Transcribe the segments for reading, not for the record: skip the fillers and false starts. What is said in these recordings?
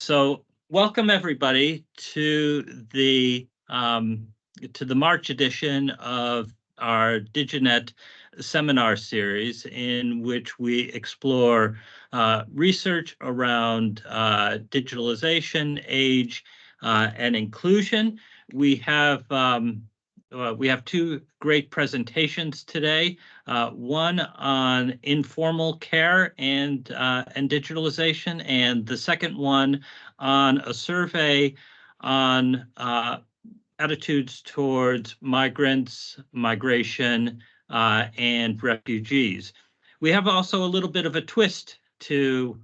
So welcome everybody to the March edition of our Digi-Net seminar series, in which we explore research around digitalization, age, and inclusion. We have two great presentations today. One on informal care and digitalization, and the second one on a survey on attitudes towards migrants, migration, and refugees. We have also a little bit of a twist to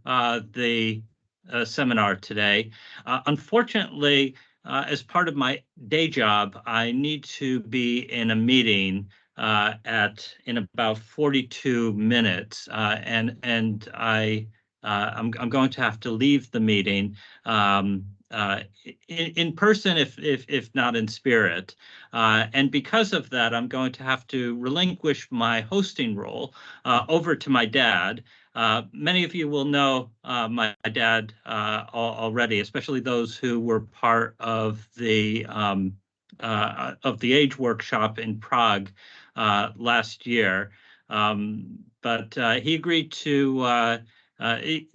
the seminar today. Unfortunately, as part of my day job, I need to be in a meeting in about 42 minutes, and I'm going to have to leave the meeting in person, if not in spirit. And because of that, I'm going to have to relinquish my hosting role over to my dad. Many of you will know my dad already, especially those who were part of the age workshop in Prague last year. But he agreed to.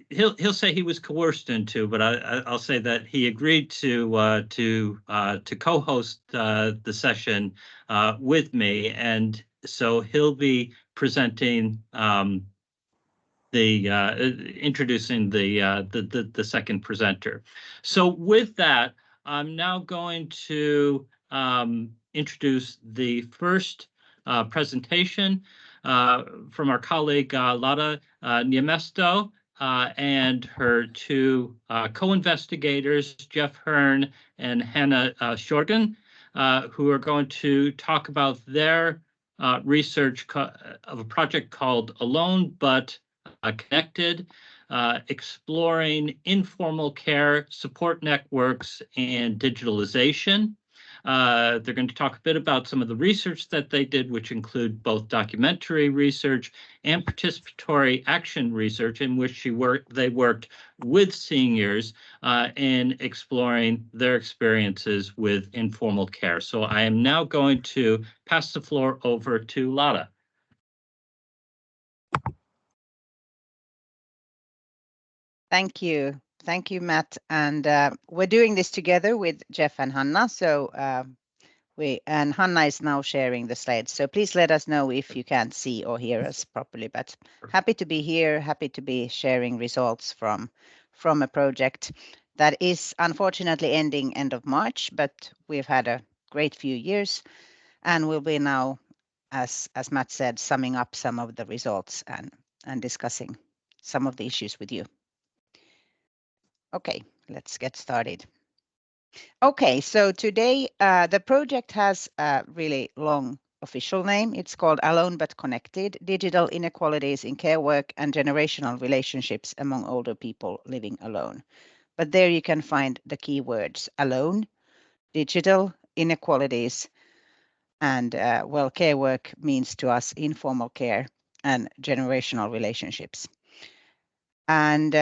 He'll say he was coerced into, but I'll say that he agreed to co-host the session with me, and so he'll be presenting introducing the second presenter. So with that, I'm now going to introduce the first presentation from our colleague Lada Niemesto and her two co-investigators, Jeff Hearn and Hannah Shorgan, who are going to talk about their research of a project called Alone But Connected, exploring informal care, support networks, and digitalization. They're going to talk a bit about some of the research that they did, which include both documentary research and participatory action research, in which they worked with seniors in exploring their experiences with informal care. So I am now going to pass the floor over to Lada. Thank you. Thank you, Matt. And we're doing this together with Jeff and Hannah. So Hannah is now sharing the slides. So please let us know if you can't see or hear us properly. But happy to be here, happy to be sharing results from a project that is unfortunately ending end of March, but we've had a great few years, and we'll be now, as Matt said, summing up some of the results and discussing some of the issues with you. Okay, let's get started. Okay, so today the project has a really long official name. It's called Alone But Connected: Digital Inequalities in Care Work and Generational Relationships Among Older People Living Alone. But there you can find the keywords: alone, digital, inequalities, and well, care work means to us informal care and generational relationships. And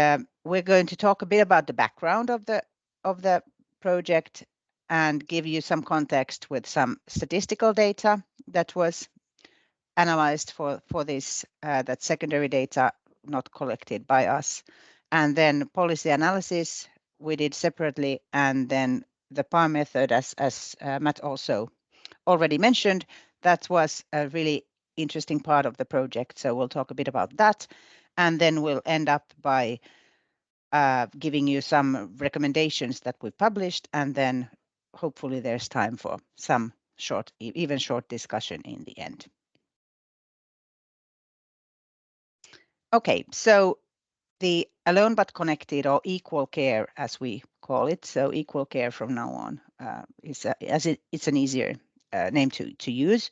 we're going to talk a bit about the background of the project and give you some context with some statistical data that was analyzed for this, that secondary data not collected by us. And then policy analysis we did separately, and then the PAR method, as Matt also already mentioned, that was a really interesting part of the project. So we'll talk a bit about that. And then we'll end up by giving you some recommendations that we published, and then hopefully there's time for some short discussion in the end. Okay, so the Alone But Connected, or equal care as we call it, so equal care from now on, it's an easier name to use,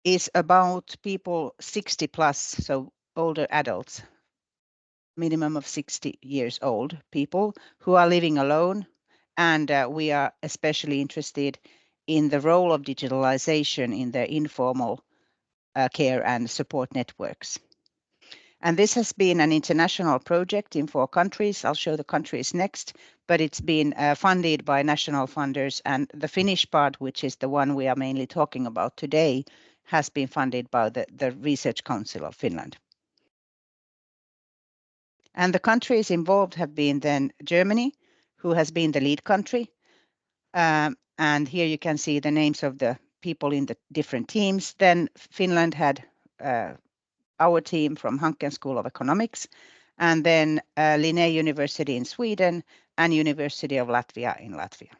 is about people 60 plus, so older adults, minimum of 60 years old people who are living alone. And we are especially interested in the role of digitalization in their informal care and support networks. And this has been an international project in 4 countries. I'll show the countries next, but it's been funded by national funders. And the Finnish part, which is the one we are mainly talking about today, has been funded by the Research Council of Finland. And the countries involved have been then Germany, who has been the lead country. And here you can see the names of the people in the different teams. Then Finland had our team from Hanken School of Economics, and then Linné University in Sweden and University of Latvia in Latvia.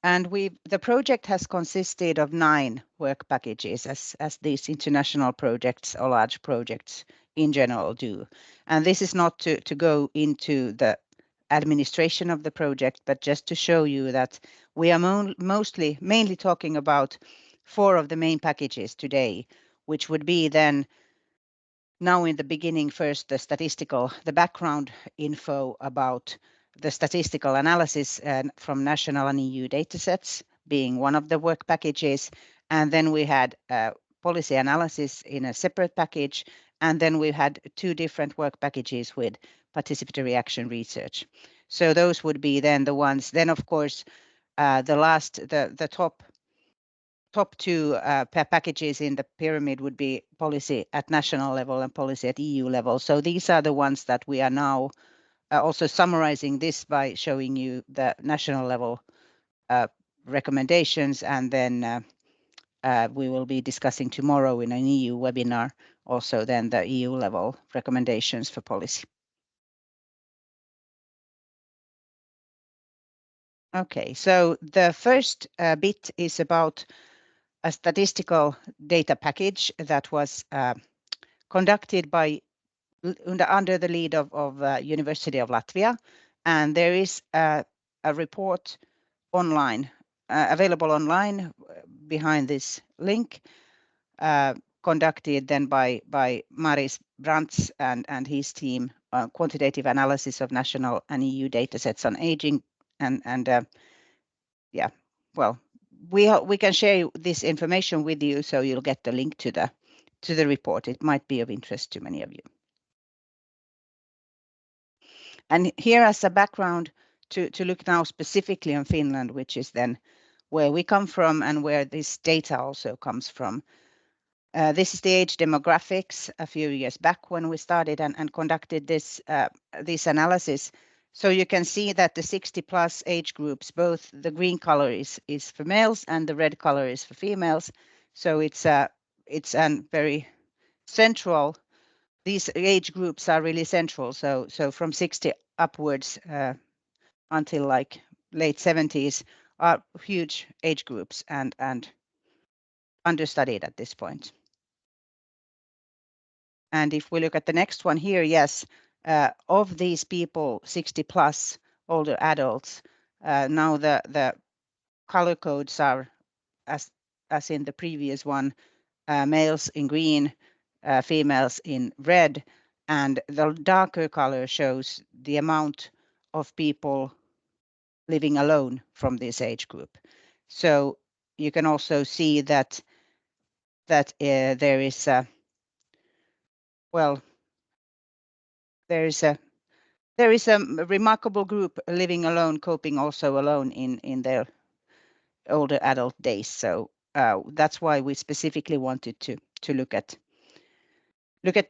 And the project has consisted of 9 work packages, as these international projects or large projects in general do. And this is not to go into the administration of the project, but just to show you that we are mainly talking about 4 of the main packages today, which would be then now in the beginning first the background info about the statistical analysis from national and EU datasets being one of the work packages. And then we had policy analysis in a separate package. And then we had 2 different work packages with participatory action research. So those would be then the ones. Then, of course, the top 2 packages in the pyramid would be policy at national level and policy at EU level. So these are the ones that we are now also summarizing this by showing you the national level recommendations, and then we will be discussing tomorrow in an EU webinar also then the EU level recommendations for policy. Okay, so the first bit is about a statistical data package that was conducted by under the lead of University of Latvia, and there is a report online available online behind this link, conducted then by Maris Brandts and his team, quantitative analysis of national and EU datasets on aging, and yeah, well, we can share this information with you, so you'll get the link to the report. It might be of interest to many of you. And here as a background to look now specifically on Finland, which is then where we come from and where this data also comes from. This is the age demographics a few years back when we started and conducted this analysis. So you can see that the 60+ age groups, both the green color is for males and the red color is for females. So it's a very central. These age groups are really central. So from 60 upwards until like late 70s are huge age groups and understudied at this point. And if we look at the next one here, yes, of these people, 60+ older adults, now the color codes are as in the previous one, males in green, females in red, and the darker color shows the amount of people living alone from this age group. So you can also see that there is a remarkable group living alone, coping also alone in their older adult days. So that's why we specifically wanted to look at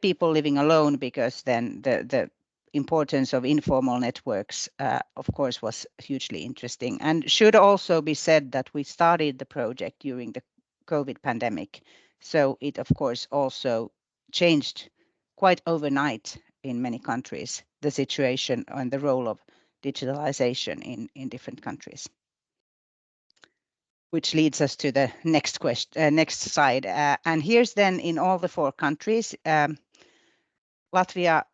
people living alone, because then the importance of informal networks, of course, was hugely interesting. And should also be said that we started the project during the COVID pandemic. So it, of course, also changed quite overnight in many countries, the situation and the role of digitalization in different countries. Which leads us to the next slide. And here's then in all the 4 countries, Latvia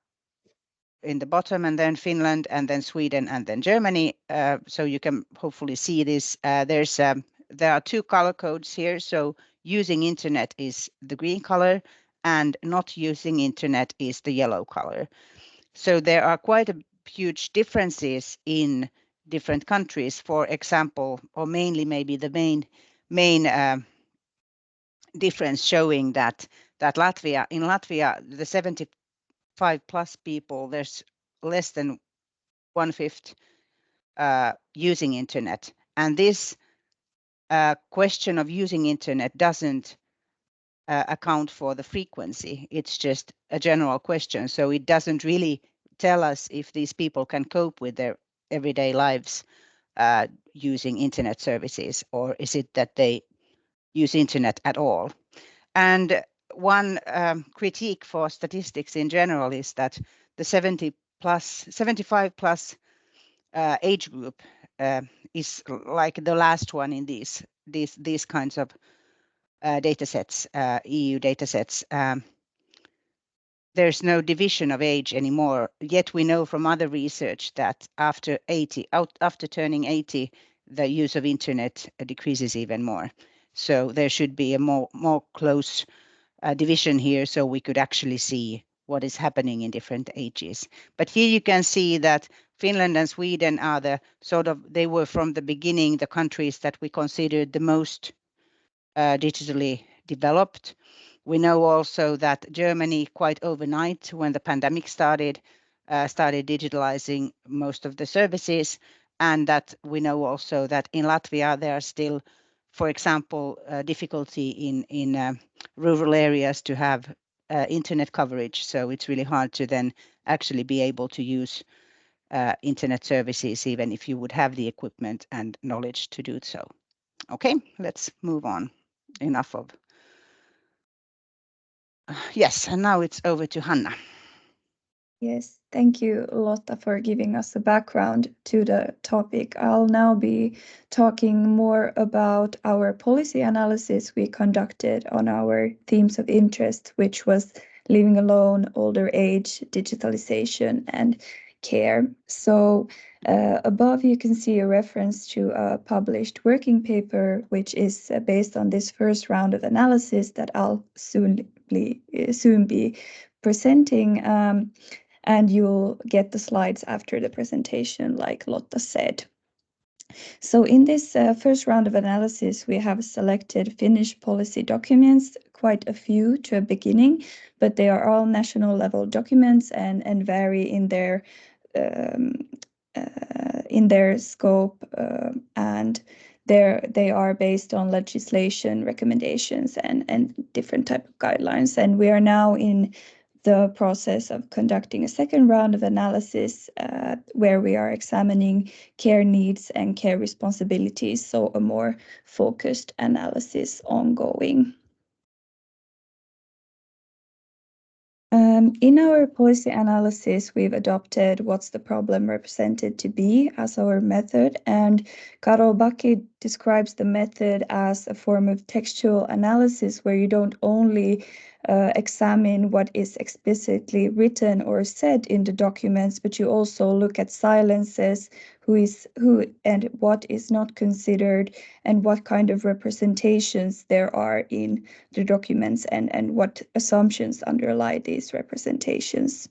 in the bottom, and then Finland, and then Sweden, and then Germany. So you can hopefully see this. There are 2 color codes here. So using internet is the green color, and not using internet is the yellow color. So there are quite a huge differences in different countries. For example, or mainly maybe the main difference showing that in Latvia, the 75 plus people, there's less than 1/5 using internet. And this question of using internet doesn't account for the frequency. It's just a general question. So it doesn't really tell us if these people can cope with their everyday lives using internet services, or is it that they use internet at all. And one critique for statistics in general is that the 75 plus age group is like the last one in these kinds of data sets, EU data sets. There's no division of age anymore. Yet we know from other research that after turning 80, the use of internet decreases even more. So there should be a more close division here, so we could actually see what is happening in different ages. But here you can see that Finland and Sweden are they were from the beginning the countries that we considered the most digitally developed. We know also that Germany, quite overnight, when the pandemic started digitalizing most of the services, and that we know also that in Latvia there are still, for example, difficulty in rural areas to have internet coverage. So it's really hard to then actually be able to use internet services, even if you would have the equipment and knowledge to do so. Okay, let's move on. Enough of. Yes, and now it's over to Hanna. Yes, thank you, Lotta, for giving us a background to the topic. I'll now be talking more about our policy analysis we conducted on our themes of interest, which was living alone, older age, digitalization, and care. So above you can see a reference to a published working paper, which is based on this first round of analysis that I'll soon be presenting. And you'll get the slides after the presentation, like Lotta said. So in this first round of analysis, we have selected Finnish policy documents, quite a few to a beginning, but they are all national level documents and vary in their scope, and they are based on legislation recommendations and different type of guidelines. And we are now in the process of conducting a second round of analysis where we are examining care needs and care responsibilities, so a more focused analysis ongoing. In our policy analysis, we've adopted what's the problem represented to be as our method, and Karol Baki describes the method as a form of textual analysis where you don't only examine what is explicitly written or said in the documents, but you also look at silences, who and what is not considered, and what kind of representations there are in the documents, and what assumptions underlie these representations.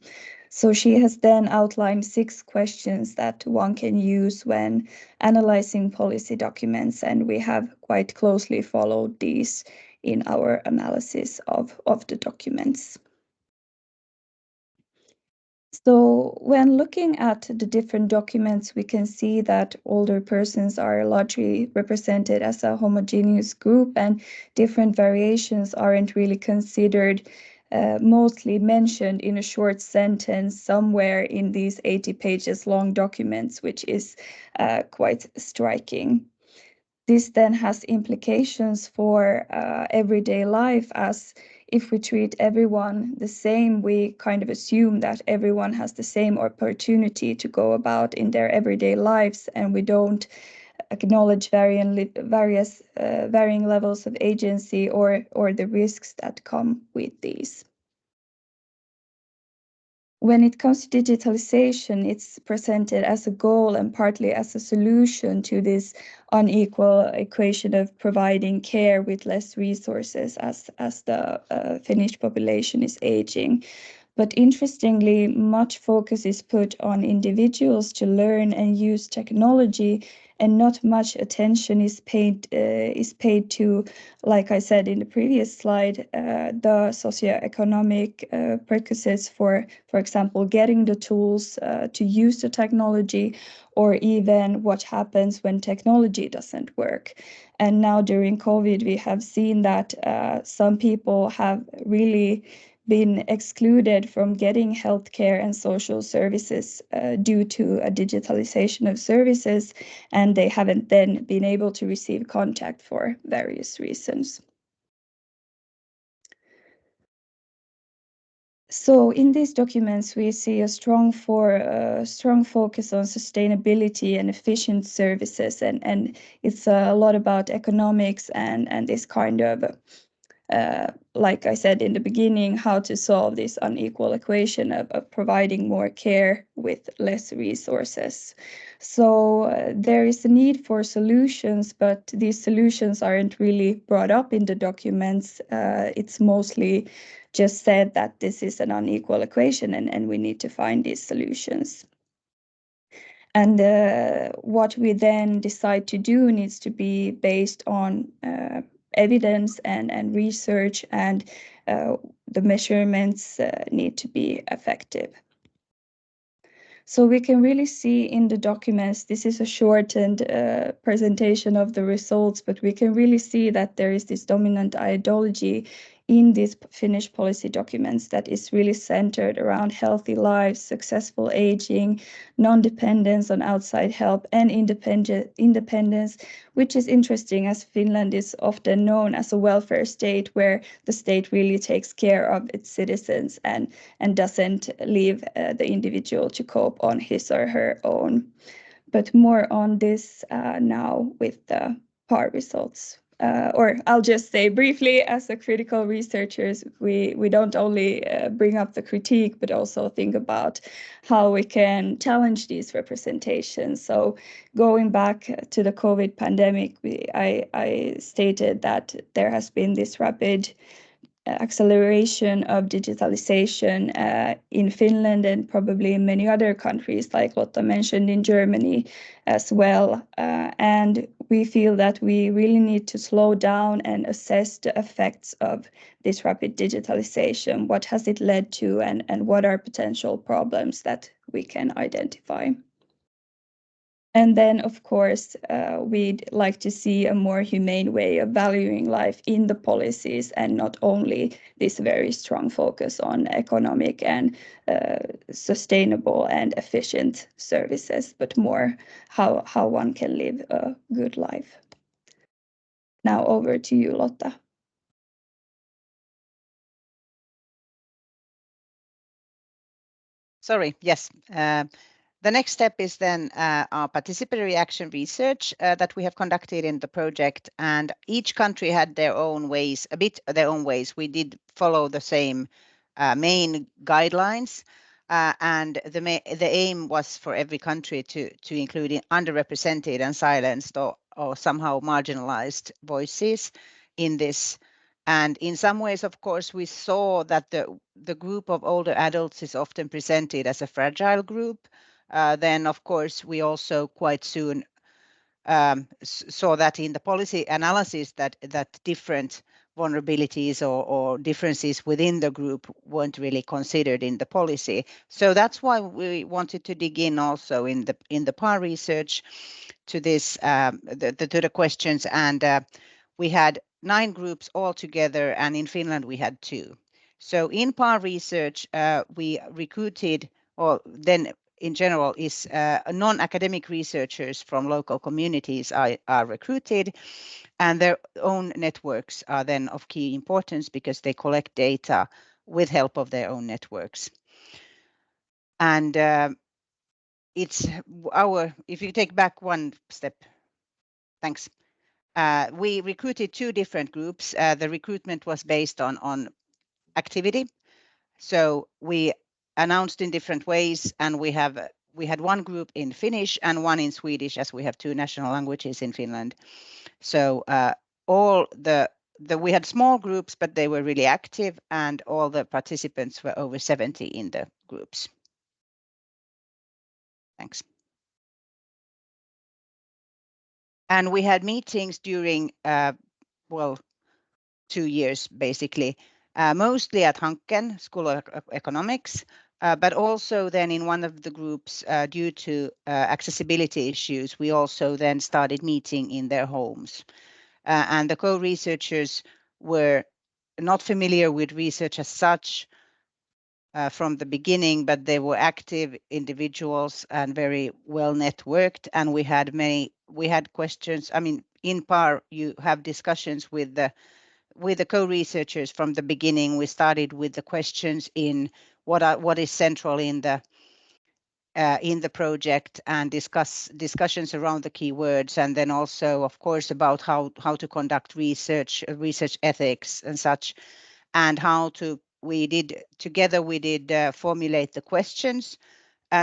So she has then outlined 6 questions that one can use when analyzing policy documents, and we have quite closely followed these in our analysis of the documents. So when looking at the different documents, we can see that older persons are largely represented as a homogeneous group, and different variations aren't really considered, mostly mentioned in a short sentence somewhere in these 80 pages long documents, which is quite striking. This then has implications for everyday life, as if we treat everyone the same, we kind of assume that everyone has the same opportunity to go about in their everyday lives, and we don't acknowledge varying levels of agency or the risks that come with these. When it comes to digitalization, it's presented as a goal and partly as a solution to this unequal equation of providing care with less resources as the Finnish population is aging. But interestingly, much focus is put on individuals to learn and use technology, and not much attention is paid to, like I said in the previous slide, the socioeconomic prerequisites for example, getting the tools to use the technology, or even what happens when technology doesn't work. And now during COVID, we have seen that some people have really been excluded from getting healthcare and social services due to a digitalization of services, and they haven't then been able to receive contact for various reasons. So in these documents, we see a strong focus on sustainability and efficient services, and it's a lot about economics and this kind of, like I said in the beginning, how to solve this unequal equation of providing more care with less resources. So there is a need for solutions, but these solutions aren't really brought up in the documents. It's mostly just said that this is an unequal equation and we need to find these solutions. And what we then decide to do needs to be based on evidence and research, and the measurements need to be effective. So we can really see in the documents, this is a shortened presentation of the results, but we can really see that there is this dominant ideology in these Finnish policy documents that is really centered around healthy lives, successful aging, non-dependence on outside help, and independence, which is interesting as Finland is often known as a welfare state where the state really takes care of its citizens and doesn't leave the individual to cope on his or her own. But more on this now with the PAR results. Or I'll just say briefly, as the critical researchers, we don't only bring up the critique, but also think about how we can challenge these representations. So going back to the COVID pandemic, I stated that there has been this rapid acceleration of digitalization in Finland and probably in many other countries, like Lotta mentioned, in Germany as well. And we feel that we really need to slow down and assess the effects of this rapid digitalization. What has it led to, and what are potential problems that we can identify? And then, of course, we'd like to see a more humane way of valuing life in the policies, and not only this very strong focus on economic and sustainable and efficient services, but more how one can live a good life. Now over to you, Lotta. Sorry, yes. The next step is then our participatory action research that we have conducted in the project, and each country had their own ways, a bit their own ways. We did follow the same main guidelines, and the aim was for every country to include underrepresented and silenced or somehow marginalized voices in this. And in some ways, of course, we saw that the group of older adults is often presented as a fragile group. Then, of course, we also quite soon saw that in the policy analysis that different vulnerabilities or differences within the group weren't really considered in the policy. So that's why we wanted to dig in also in the PAR research to this to the questions, and we had 9 groups altogether, and in Finland we had 2. So in PAR research, we recruited, or then in general is non-academic researchers from local communities are recruited, and their own networks are then of key importance because they collect data with help of their own networks. And it's if you take back one step, thanks. We recruited 2 different groups. The recruitment was based on activity. So we announced in different ways, and we had one group in Finnish and one in Swedish, as we have 2 national languages in Finland. So we had small groups, but they were really active, and all the participants were over 70 in the groups. Thanks. And we had meetings during, 2 years, basically, mostly at Hanken School of Economics, but also then in one of the groups, due to accessibility issues, we also then started meeting in their homes. And the co-researchers were not familiar with research as such from the beginning, but they were active individuals and very well networked. And we had questions. I mean, in PAR, you have discussions with the co-researchers from the beginning. We started with the questions in what is central in the project, and discussions around the keywords, and then also, of course, about how to conduct research ethics and such, and we did formulate the questions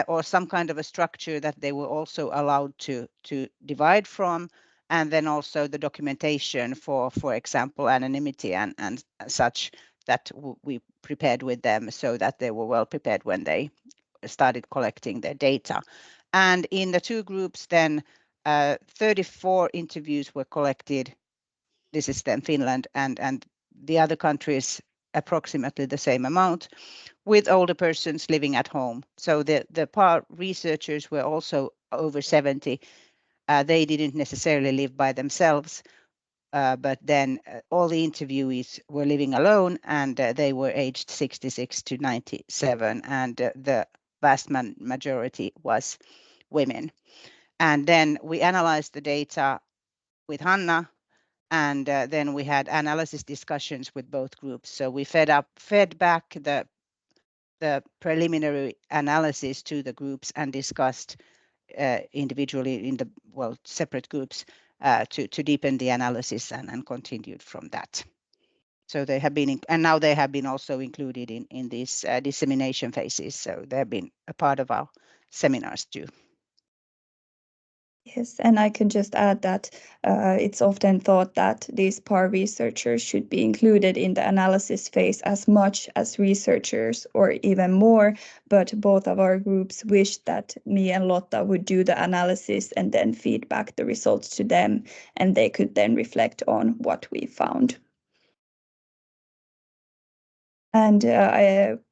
or some kind of a structure that they were also allowed to divide from, and then also the documentation for example, anonymity and such, that we prepared with them so that they were well prepared when they started collecting their data. And in the two groups then 34 interviews were collected. This is then Finland, and the other countries approximately the same amount, with older persons living at home. So the PAR researchers were also over 70. They didn't necessarily live by themselves, but then all the interviewees were living alone, and they were aged 66 to 97, and the vast majority was women. And then we analyzed the data with Hanna, and then we had analysis discussions with both groups. So we fed back the preliminary analysis to the groups and discussed individually in the separate groups to deepen the analysis and continued from that. So they have been and now they have been also included in these dissemination phases. So they have been a part of our seminars too. Yes, and I can just add that it's often thought that these PAR researchers should be included in the analysis phase as much as researchers, or even more, but both of our groups wished that me and Lotta would do the analysis and then feed back the results to them, and they could then reflect on what we found. And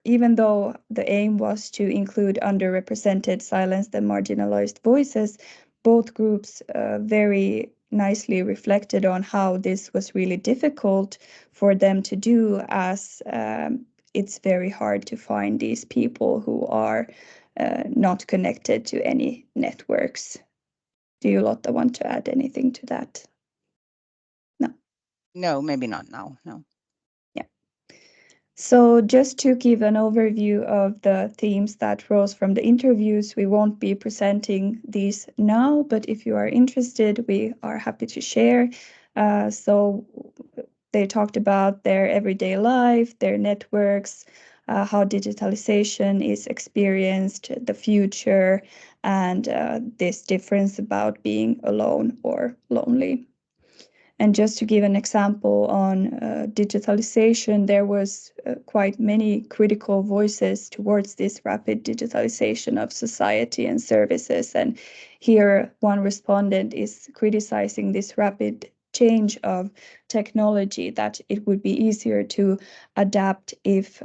even though the aim was to include underrepresented, silenced, and marginalized voices, both groups very nicely reflected on how this was really difficult for them to do, as it's very hard to find these people who are not connected to any networks. Do you, Lotta, want to add anything to that? No. No, maybe not now. No. So just to give an overview of the themes that rose from the interviews, we won't be presenting these now, but if you are interested, we are happy to share. So they talked about their everyday life, their networks, how digitalization is experienced, the future, and this difference about being alone or lonely. And just to give an example on digitalization, there was quite many critical voices towards this rapid digitalization of society and services. And here one respondent is criticizing this rapid change of technology, that it would be easier to adapt if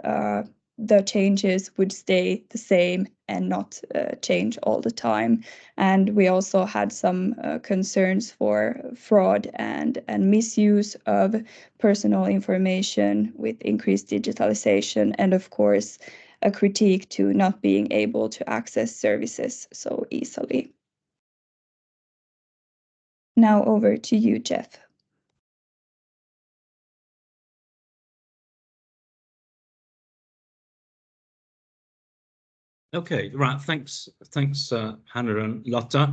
the changes would stay the same and not change all the time. And we also had some concerns for fraud and misuse of personal information with increased digitalization, and of course a critique to not being able to access services so easily. Now over to you, Jeff. Okay, right. Thanks, Hannah and Lotta.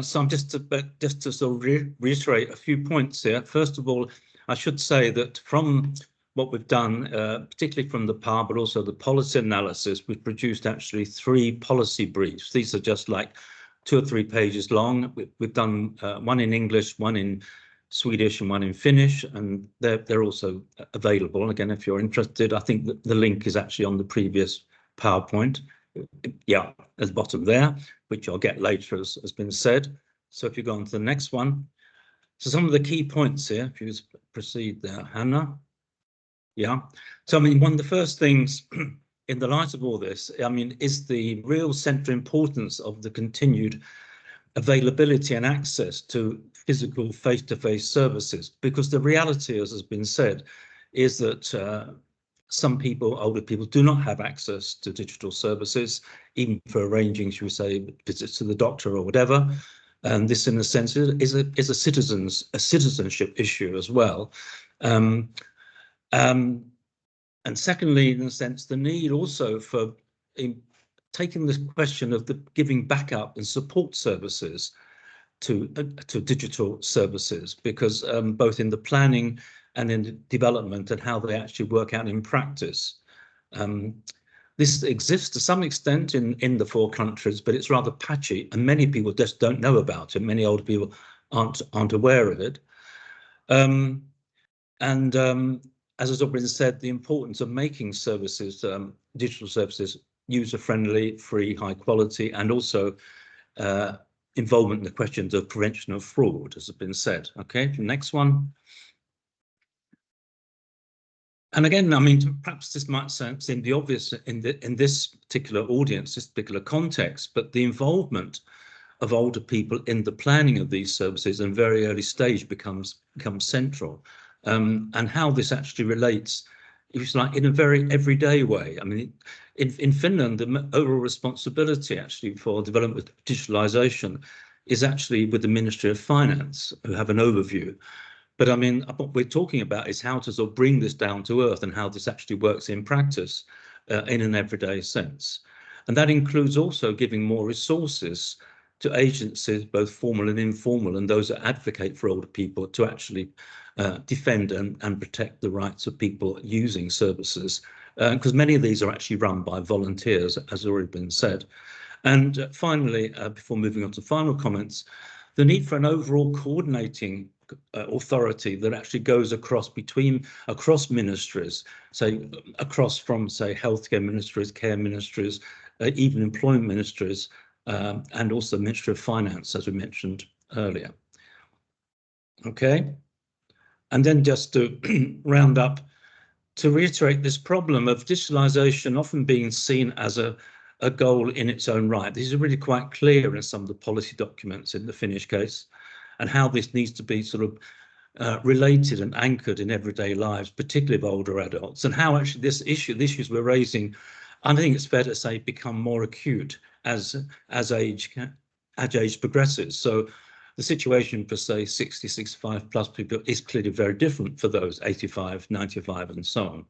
So I'm just to sort of reiterate a few points here. First of all, I should say that from what we've done, particularly from the PAR, but also the policy analysis, we've produced actually 3 policy briefs. These are just like 2 or 3 pages long. We've done one in English, one in Swedish, and one in Finnish, and they're also available. And again, if you're interested, I think that the link is actually on the previous PowerPoint. Yeah, at the bottom there, which I'll get later, as has been said. So if you go on to the next one. So some of the key points here, if you just proceed there, Hannah. Yeah. So, I mean, one of the first things in the light of all this, I mean, is the real central importance of the continued availability and access to physical face-to-face services, because the reality, as has been said, is that some people, older people, do not have access to digital services, even for arranging, should we say, visits to the doctor or whatever. And this, in a sense, is a citizenship issue as well. And secondly, in a sense, the need also for taking this question of the giving backup and support services to digital services, because both in the planning and in the development and how they actually work out in practice. This exists to some extent in the 4 countries, but it's rather patchy, and many people just don't know about it. Many older people aren't aware of it. As has already been said, the importance of making services, digital services, user-friendly, free, high quality, and also involvement in the questions of prevention of fraud, as has been said. Okay, the next one. And again, I mean, perhaps this might seem the obvious in this particular audience, this particular context, but the involvement of older people in the planning of these services in very early stage becomes central, and how this actually relates, if it's like, in a very everyday way. I mean, in Finland, the overall responsibility actually for development of digitalization is actually with the Ministry of Finance, who have an overview. But I mean, what we're talking about is how to sort of bring this down to earth and how this actually works in practice in an everyday sense. And that includes also giving more resources to agencies, both formal and informal, and those that advocate for older people to actually defend and protect the rights of people using services, because many of these are actually run by volunteers, as has already been said. And finally, before moving on to final comments, the need for an overall coordinating authority that actually goes across ministries, say across from, say, healthcare ministries, care ministries, even employment ministries, and also the Ministry of Finance, as we mentioned earlier. Okay, and then just to round up, to reiterate this problem of digitalization often being seen as a goal in its own right. These are really quite clear in some of the policy documents in the Finnish case, and how this needs to be sort of related and anchored in everyday lives, particularly of older adults, and how actually the issues we're raising, I think it's fair to say, become more acute as age progresses. So the situation for, say, 60, 65 plus people is clearly very different for those 85, 95 and so on.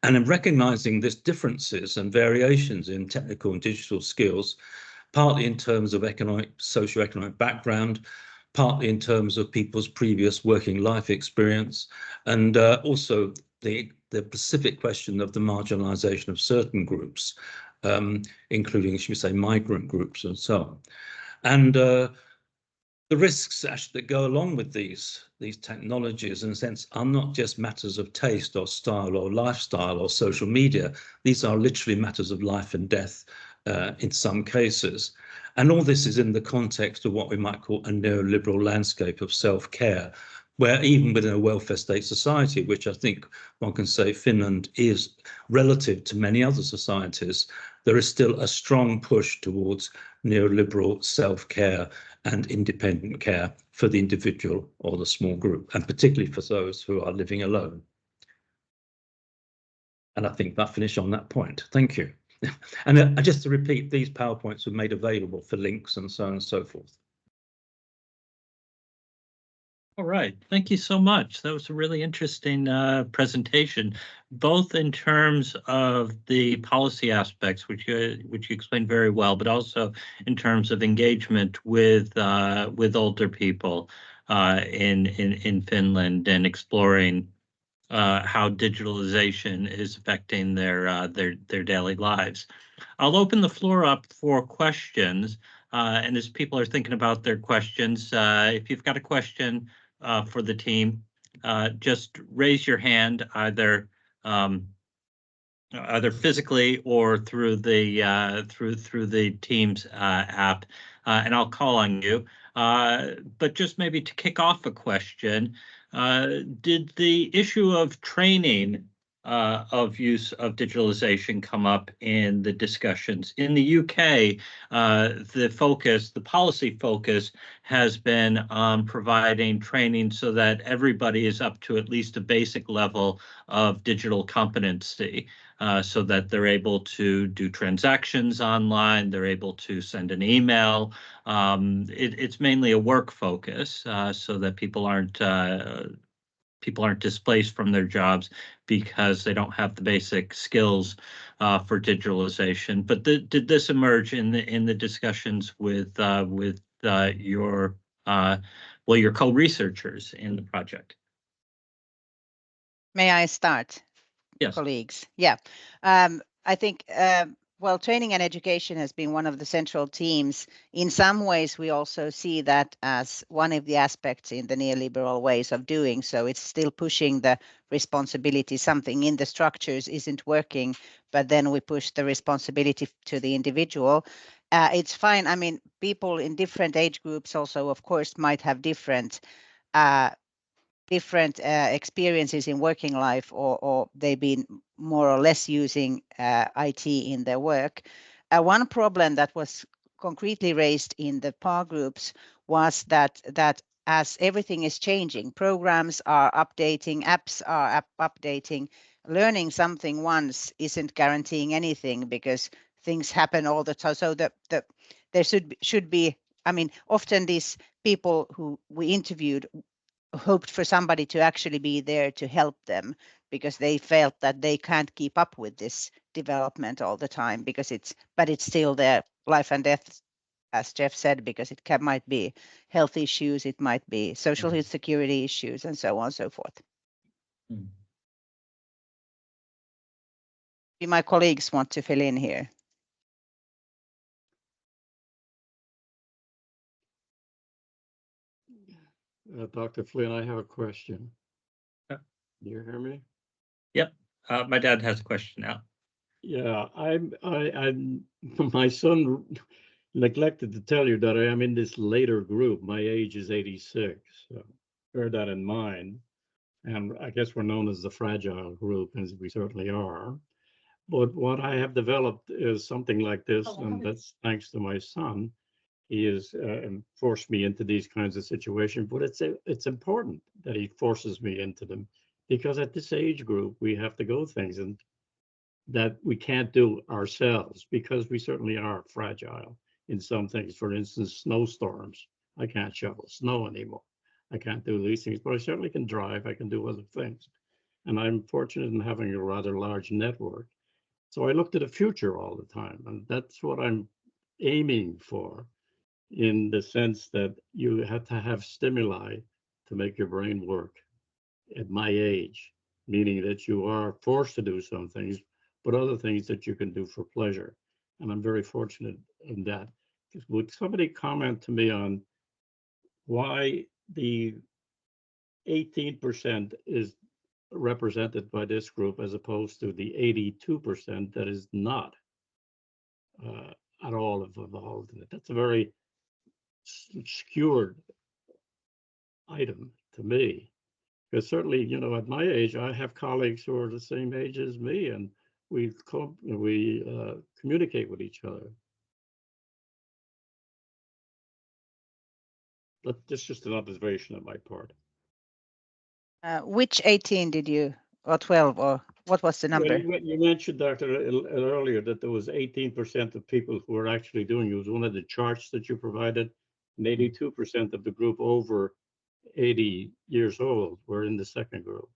And in recognizing these differences and variations in technical and digital skills, partly in terms of socioeconomic background, partly in terms of people's previous working life experience, and also the specific question of the marginalization of certain groups, including, should we say, migrant groups and so on. And the risks actually that go along with these technologies, in a sense, are not just matters of taste or style or lifestyle or social media. These are literally matters of life and death in some cases. And all this is in the context of what we might call a neoliberal landscape of self-care, where even within a welfare state society, which I think one can say Finland is relative to many other societies, there is still a strong push towards neoliberal self-care and independent care for the individual or the small group, and particularly for those who are living alone. And I think I'll finish on that point. Thank you. And just to repeat, these PowerPoints were made available for links and so on and so forth. All right, thank you so much. That was a really interesting presentation, both in terms of the policy aspects, which you explained very well, but also in terms of engagement with older people in Finland, and exploring how digitalization is affecting their daily lives. I'll open the floor up for questions, and as people are thinking about their questions, if you've got a question for the team, just raise your hand either either physically or through the through the Teams app, and I'll call on you. But just maybe to kick off a question, did the issue of training of use of digitalization come up in the discussions? In the UK, the policy focus has been on providing training so that everybody is up to at least a basic level of digital competency. So that they're able to do transactions online, they're able to send an email. It's mainly a work focus, so that people aren't displaced from their jobs because they don't have the basic skills for digitalization. But did this emerge in the discussions with your your co-researchers in the project? May I start? Yes. Colleagues. Yeah, I think, well, training and education has been one of the central themes. In some ways, we also see that as one of the aspects in the neoliberal ways of doing so. It's still pushing the responsibility. Something in the structures isn't working, but then we push the responsibility to the individual. It's fine. I mean, people in different age groups also, of course, might have different experiences in working life, or they've been more or less using IT in their work. One problem that was concretely raised in the PAR groups was that as everything is changing, programs are updating, apps are updating, learning something once isn't guaranteeing anything because things happen all the time. So there should be, I mean, often these people who we interviewed hoped for somebody to actually be there to help them because they felt that they can't keep up with this development all the time because it's still their life and death, as Jeff said, because it might be health issues, it might be social security issues, and so on and so forth. My colleagues want to fill in here. Dr. Flynn, I have a question. Yeah. Do you hear me? Yep. My dad has a question now. Yeah, I'm my son neglected to tell you that I am in this later group. My age is 86. So bear that in mind. And I guess we're known as the fragile group, as we certainly are. But what I have developed is something like this, and that's thanks to my son. He has forced me into these kinds of situations, but it's important that he forces me into them, because at this age group we have to go things and that we can't do ourselves, because we certainly are fragile in some things. For instance, snowstorms. I can't shovel snow anymore. I can't do these things, but I certainly can drive. I can do other things. And I'm fortunate in having a rather large network. So I look to the future all the time, and that's what I'm aiming for, in the sense that you have to have stimuli to make your brain work at my age, meaning that you are forced to do some things, but other things that you can do for pleasure. And I'm very fortunate in that. Would somebody comment to me on why the 18% is represented by this group as opposed to the 82% that is not at all involved in it? That's a very skewed item to me, because certainly, you know, at my age, I have colleagues who are the same age as me, and we communicate with each other. But this is just an observation on my part. Which 18 did you, or 12, or what was the number? Well, you mentioned, Doctor, earlier that there was 18% of people who were actually doing it. It was one of the charts that you provided, and 82% of the group over 80 years old were in the second group.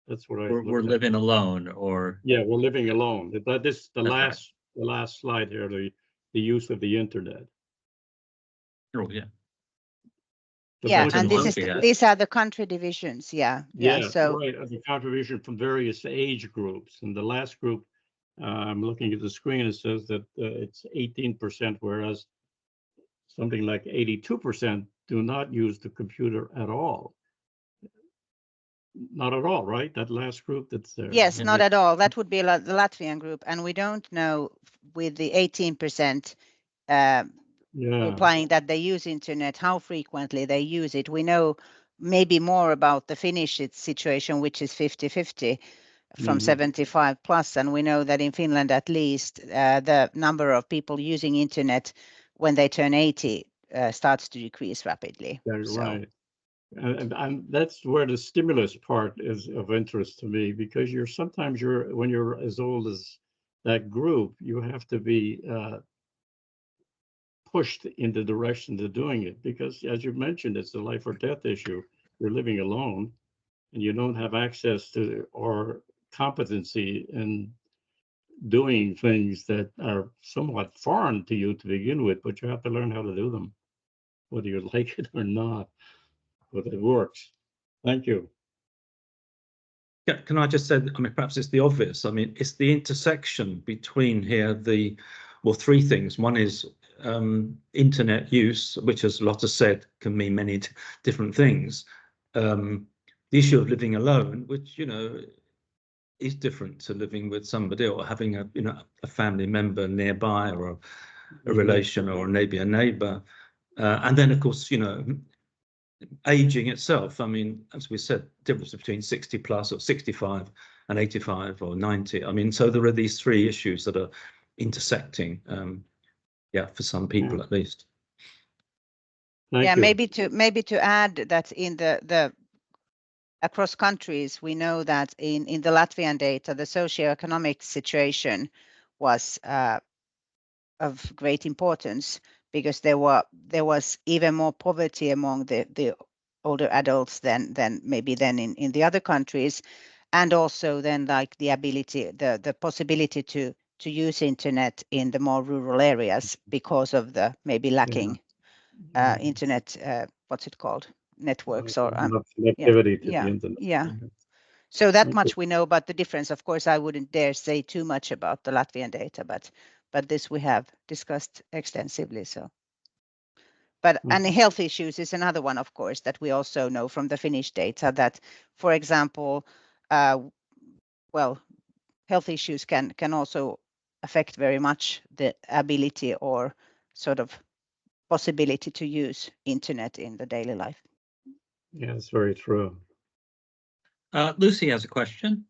That's what We're living alone, or yeah, we're living alone. But this the right. last slide here, the use of the internet. Oh, yeah. Yeah, Which and is these are the country divisions. Yeah. So right, the contribution from various age groups. And the last group, I'm looking at the screen, it says that it's 18%, whereas something like 82% do not use the computer at all. not at all, right? That last group that's there. Yes, not at all. That would be the Latvian group, and we don't know with the 18% replying that they use internet, how frequently they use it. We know maybe more about the Finnish situation, which is 50-50 from 75 plus, and we know that in Finland at least the number of people using internet when they turn 80 starts to decrease rapidly. Yeah, right. And that's where the stimulus part is of interest to me, because when you're as old as that group, you have to be pushed in the direction to doing it, because as you mentioned, it's a life or death issue. You're living alone and you don't have access to or competency in doing things that are somewhat foreign to you to begin with, but you have to learn how to do them, whether you like it or not, but it works. Thank you. Yeah, can I just say, I mean, perhaps it's the obvious. I mean, it's the intersection between here, three things. One is internet use, which, as Lotta said, can mean many different things. The issue of living alone, which, you know, is different to living with somebody or having a family member nearby, or a relation, or maybe a neighbor. And then, of course, you know, aging itself. I mean, as we said, difference between 60 plus or 65 and 85 or 90. I mean, so there are these three issues that are intersecting, for some people at least. Thank you. Maybe to add that in the across countries, we know that in the Latvian data, the socioeconomic situation was of great importance, because there was even more poverty among the older adults than maybe in the other countries, and also then like the possibility to use internet in the more rural areas because of the maybe lacking internet, what's it called, networks or connectivity to the internet. Yeah. So that much we know about the difference. Of course, I wouldn't dare say too much about the Latvian data, but this we have discussed extensively. So, and health issues is another one, of course, that we also know from the Finnish data that, for example, health issues can also affect very much the ability or sort of possibility to use internet in the daily life. Yeah, it's very true. Lucy has a question.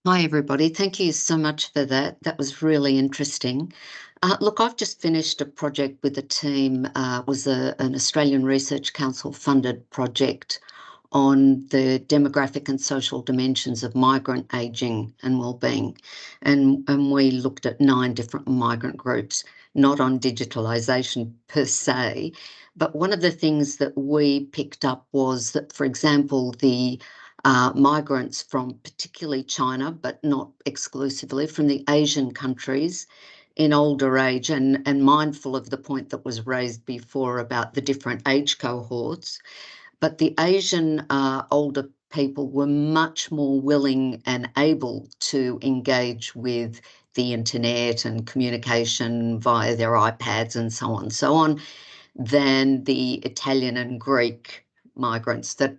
Hi, everybody. Thank you so much for that. That was really interesting. Look, I've just finished a project with a team. It was an Australian Research Council funded project on the demographic and social dimensions of migrant ageing and wellbeing. And we looked at 9 different migrant groups, not on digitalisation per se, but one of the things that we picked up was that, for example, the migrants from particularly China, but not exclusively, from the Asian countries in older age, and mindful of the point that was raised before about the different age cohorts, but the Asian older people were much more willing and able to engage with the internet and communication via their iPads and so on than the Italian and Greek migrants that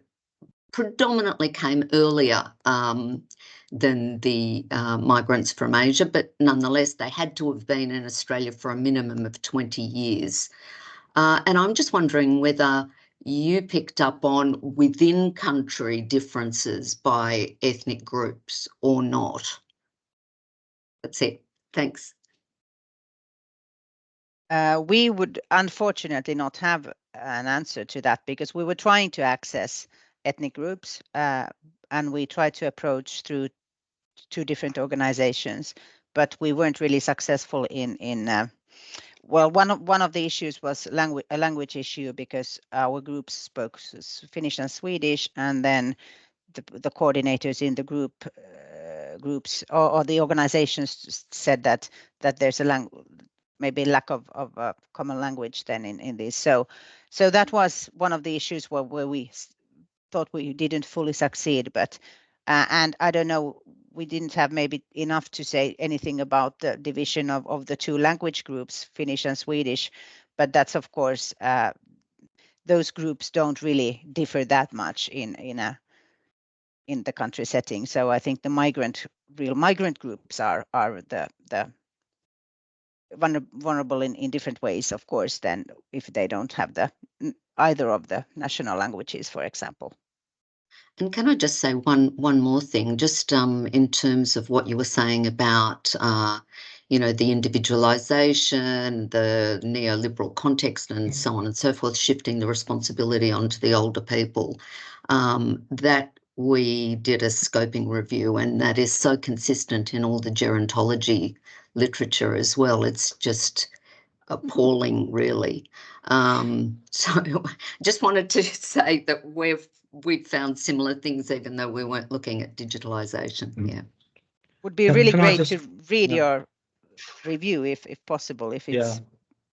predominantly came earlier than the migrants from Asia, but nonetheless, they had to have been in Australia for a minimum of 20 years. And I'm just wondering whether you picked up on within country differences by ethnic groups or not. That's it. Thanks. We would unfortunately not have an answer to that, because we were trying to access ethnic groups and we tried to approach through 2 different organizations, but we weren't really successful in well, one of the issues was a language issue, because our groups spoke Finnish and Swedish, and then the coordinators in the groups or the organizations said that there's maybe lack of a common language then in this. So that was one of the issues where we thought we didn't fully succeed, but and I don't know, we didn't have maybe enough to say anything about the division of the 2 language groups, Finnish and Swedish, but that's of course those groups don't really differ that much in the country setting. So I think the real migrant groups are the vulnerable in different ways, of course, than if they don't have either of the national languages, for example. And can I just say one more thing, just in terms of what you were saying about, the individualization, the neoliberal context, and so on and so forth, shifting the responsibility onto the older people, that we did a scoping review, and that is so consistent in all the gerontology literature as well. It's just appalling, really. So just wanted to say that we've found similar things, even though we weren't looking at digitalization. Yeah, would be really great to read yeah. your review if possible, if it's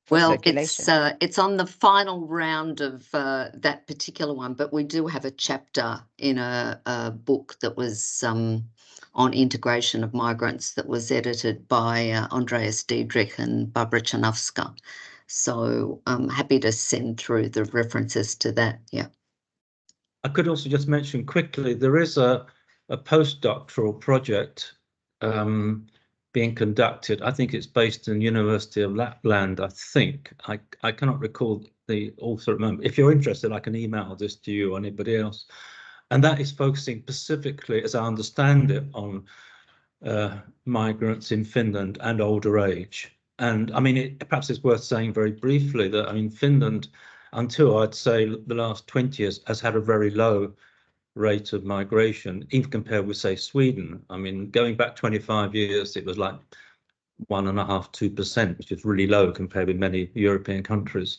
for well, circulation. it's on the final round of that particular one, but we do have a chapter in a book that was on integration of migrants that was edited by Andreas Diedrich and Barbara Chanowska. So I'm happy to send through the references to that. Yeah. I could also just mention quickly, there is a postdoctoral project being conducted. I think it's based in University of Lapland, I think. I cannot recall the author at the moment. If you're interested, I can email this to you or anybody else. And that is focusing specifically, as I understand it, on migrants in Finland and older age. And I mean, perhaps it's worth saying very briefly that, I mean, Finland, until I'd say the last 20 years, has had a very low rate of migration, even compared with, say, Sweden. I mean, going back 25 years, it was like 1.5%, 2%, which is really low compared with many European countries.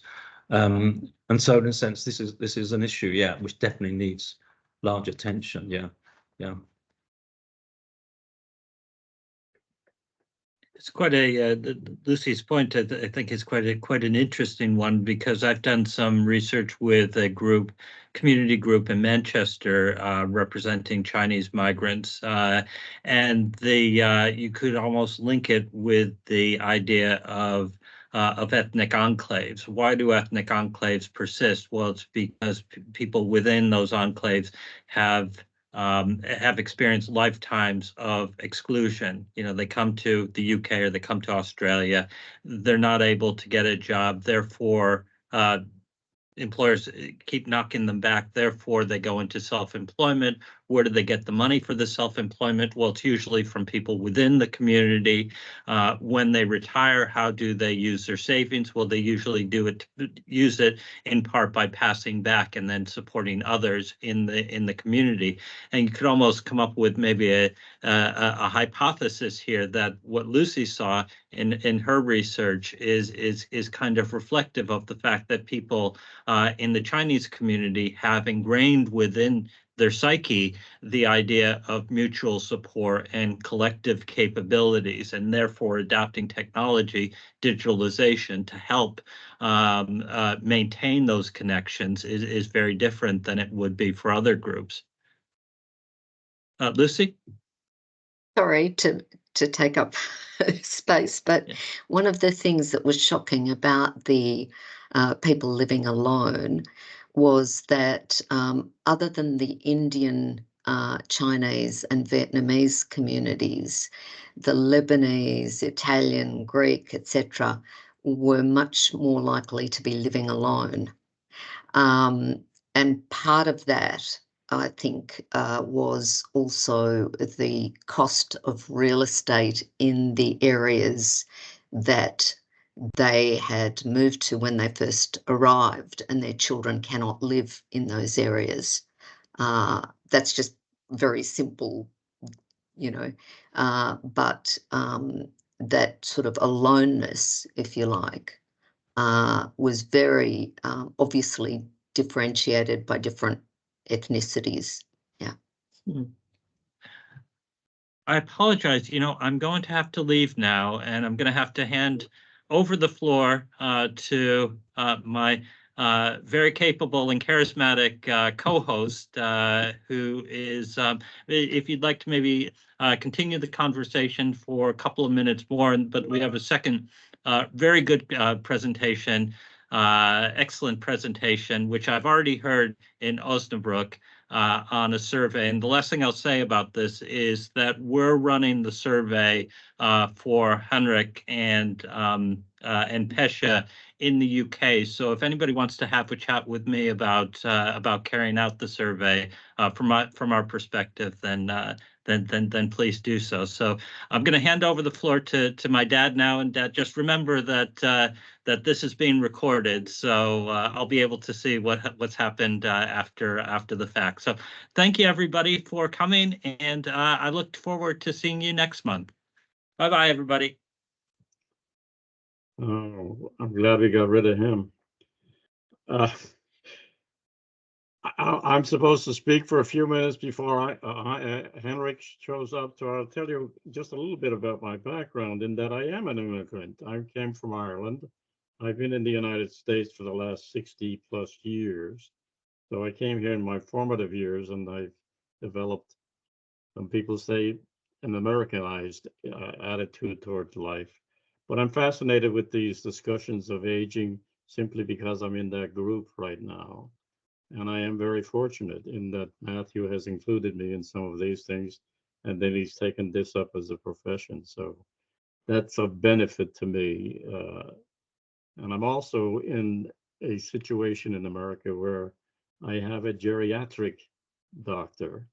And so, in a sense, this is an issue, yeah, which definitely needs large attention. Yeah. It's quite Lucy's point, I think, is quite an interesting one, because I've done some research with a community group in Manchester representing Chinese migrants, and you could almost link it with the idea of ethnic enclaves. Why do ethnic enclaves persist? Well, it's because people within those enclaves have experienced lifetimes of exclusion. They come to the UK or they come to Australia, they're not able to get a job, therefore employers keep knocking them back, therefore they go into self-employment. Where do they get the money for the self-employment? Well, it's usually from people within the community. When they retire, how do they use their savings? Well, they usually use it in part by passing back and then supporting others in the community. And you could almost come up with maybe a hypothesis here that what Lucy saw in her research is kind of reflective of the fact that people in the Chinese community have ingrained within their psyche the idea of mutual support and collective capabilities, and therefore adopting technology, digitalization, to help maintain those connections is very different than it would be for other groups. Lucy? Sorry to take up space, but one of the things that was shocking about the people living alone was that other than the Indian, Chinese and Vietnamese communities, the Lebanese, Italian, Greek, etc., were much more likely to be living alone. And part of that, I think, was also the cost of real estate in the areas that they had moved to when they first arrived, and their children cannot live in those areas. That's just very simple, but that sort of aloneness, if you like, was very obviously differentiated by different ethnicities. Yeah. I apologize. I'm going to have to leave now, and I'm going to have to hand over the floor to my very capable and charismatic co-host, who is, if you'd like to maybe continue the conversation for a couple of minutes more, but we have a second very good presentation excellent presentation, which I've already heard in Osnabrück on a survey. And the last thing I'll say about this is that we're running the survey for Henrik and Pesha in the UK. So if anybody wants to have a chat with me about carrying out the survey from our perspective, then please do so. So I'm going to hand over the floor to my dad now, and Dad, just remember that that this is being recorded, so I'll be able to see what's happened after the fact. So thank you everybody for coming, and I look forward to seeing you next month. Bye bye everybody. Oh, I'm glad we got rid of him. I'm supposed to speak for a few minutes before Henrik shows up, so I'll tell you just a little bit about my background in that I am an immigrant. I came from Ireland. I've been in the United States for the last 60 plus years. So I came here in my formative years, and I've developed, some people say, an Americanized attitude towards life. But I'm fascinated with these discussions of aging simply because I'm in that group right now. And I am very fortunate in that Matthew has included me in some of these things, and then he's taken this up as a profession. So that's a benefit to me. And I'm also in a situation in America where I have a geriatric doctor,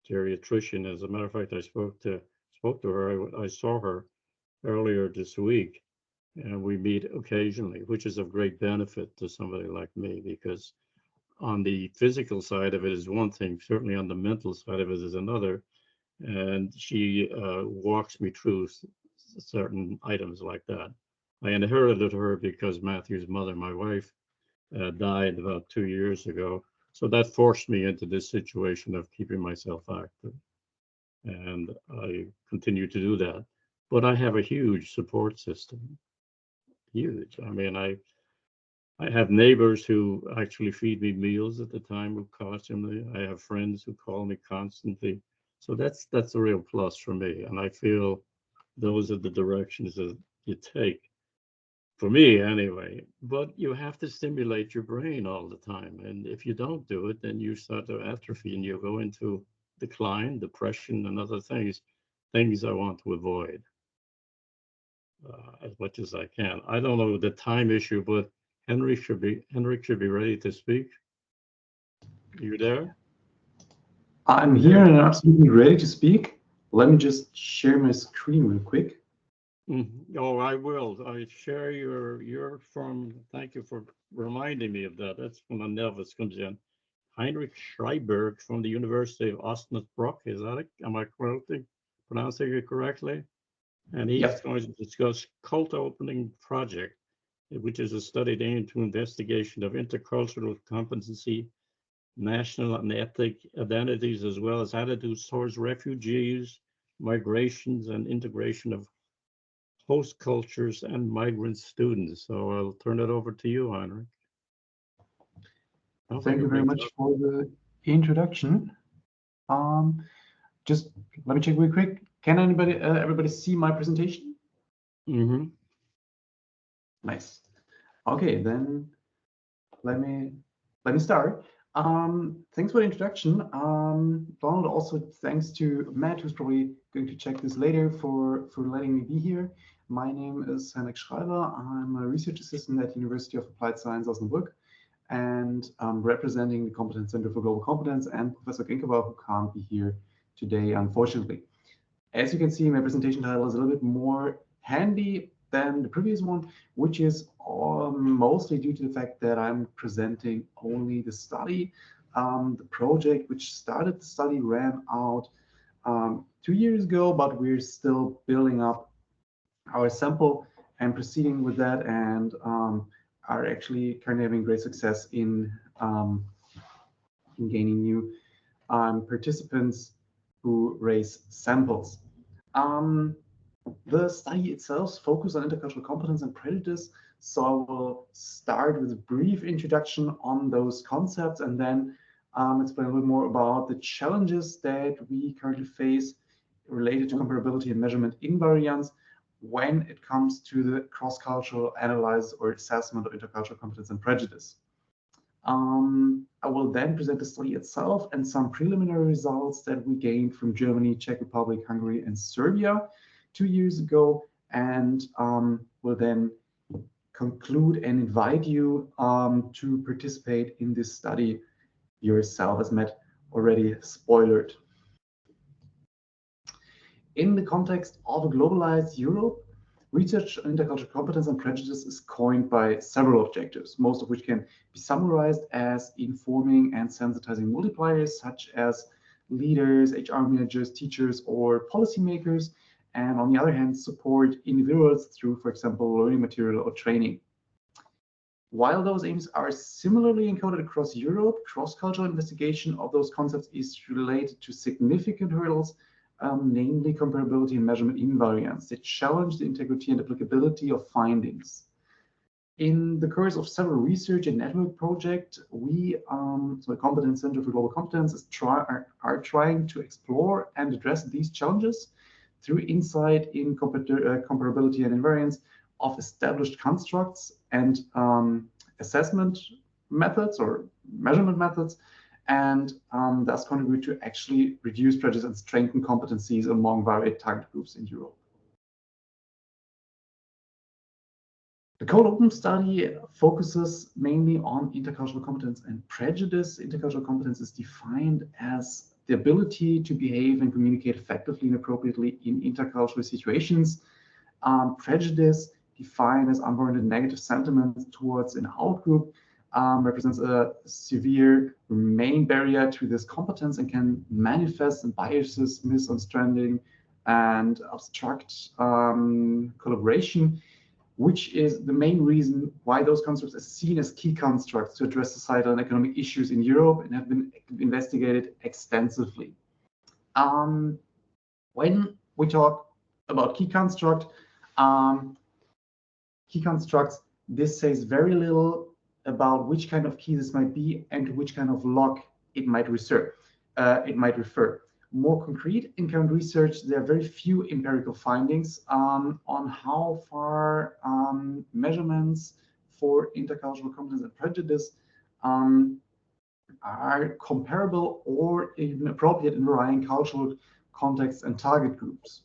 geriatrician. As a matter of fact, I spoke to her. I saw her earlier this week, and we meet occasionally, which is of great benefit to somebody like me, because on the physical side of it is one thing, certainly on the mental side of it is another. And she walks me through certain items like that. I inherited her because Matthew's mother, my wife, died about 2 years ago. So that forced me into this situation of keeping myself active. And I continue to do that. But I have a huge support system. Huge. I mean, I have neighbors who actually feed me meals at the time of constantly. I have friends who call me constantly. So that's a real plus for me. And I feel those are the directions that you take, for me anyway. But you have to stimulate your brain all the time. And if you don't do it, then you start to atrophy and you go into decline, depression, and other things I want to avoid as much as I can. I don't know the time issue, but Henrik should be ready to speak. You there? I'm here and absolutely ready to speak. Let me just share my screen real quick. Oh, I will. I share your from. Thank you for reminding me of that. That's when the nervous comes in. Henrik Schreiber from the University of Osnabrück. Is that it? Am I pronouncing it correctly? And he's going to discuss Cult Opening Project, which is a study aimed to investigation of intercultural competency, national and ethnic identities, as well as attitudes towards refugees, migrations, and integration of host cultures and migrant students. So I'll turn it over to you, Henrik. Thank you very much for the introduction. Just let me check real quick. Can everybody see my presentation? Mm-hmm. Nice. Okay, then let me start. Thanks for the introduction. Donald, also thanks to Matt, who's probably going to check this later, for letting me be here. My name is Henrik Schreiber. I'm a research assistant at University of Applied Science Osnabrück, and representing the Competence Center for Global Competence and Professor Ginkerbauer, who can't be here today, unfortunately. As you can see, my presentation title is a little bit more handy than the previous one, which is mostly due to the fact that I'm presenting only the study. The project which started the study ran out 2 years ago, but we're still building up our sample and proceeding with that, and are actually currently having great success in gaining new participants who raise samples. The study itself focuses on intercultural competence and prejudice, so I will start with a brief introduction on those concepts, and then explain a little more about the challenges that we currently face related to comparability and measurement invariance, when it comes to the cross-cultural analysis or assessment of intercultural competence and prejudice. I will then present the study itself and some preliminary results that we gained from Germany, Czech Republic, Hungary, and Serbia 2 years ago, and will then conclude and invite you to participate in this study yourself, as Matt already spoiled. In the context of a globalized Europe, research on intercultural competence and prejudice is coined by several objectives, most of which can be summarized as informing and sensitizing multipliers, such as leaders, HR managers, teachers, or policymakers, and on the other hand, support individuals through, for example, learning material or training. While those aims are similarly encoded across Europe, cross-cultural investigation of those concepts is related to significant hurdles, namely comparability and measurement invariance, that challenge the integrity and applicability of findings. In the course of several research and network projects, we, so the Competence Center for Global Competence, are trying to explore and address these challenges through insight in comparability and invariance of established constructs and assessment methods or measurement methods, and thus contribute to actually reduce prejudice and strengthen competencies among varied target groups in Europe. The Code Open study focuses mainly on intercultural competence and prejudice. Intercultural competence is defined as the ability to behave and communicate effectively and appropriately in intercultural situations. Prejudice, defined as unwarranted negative sentiments towards an outgroup, represents a severe remaining barrier to this competence and can manifest in biases, misunderstanding, and obstruct collaboration, which is the main reason why those constructs are seen as key constructs to address societal and economic issues in Europe and have been investigated extensively. When we talk about key constructs, this says very little about which kind of key this might be and to which kind of log it might refer. More concrete, in current research, there are very few empirical findings on how far measurements for intercultural competence and prejudice are comparable or even appropriate in varying cultural contexts and target groups.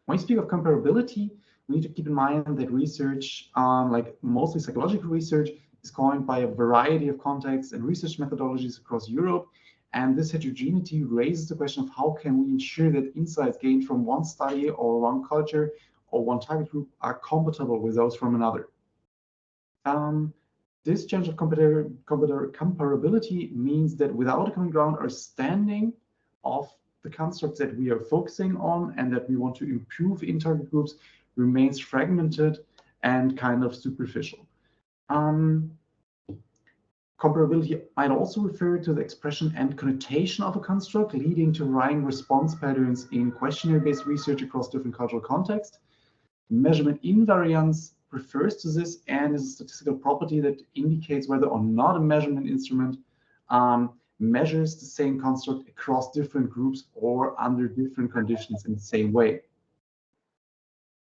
When we speak of comparability, we need to keep in mind that research, like mostly psychological research, is coined by a variety of contexts and research methodologies across Europe. And this heterogeneity raises the question of how can we ensure that insights gained from one study or one culture or one target group are compatible with those from another. This change of comparability means that without a common ground, our standing of the constructs that we are focusing on and that we want to improve in target groups remains fragmented and kind of superficial. Comparability might also refer to the expression and connotation of a construct, leading to varying response patterns in questionnaire-based research across different cultural contexts. Measurement invariance refers to this and is a statistical property that indicates whether or not a measurement instrument measures the same construct across different groups or under different conditions in the same way.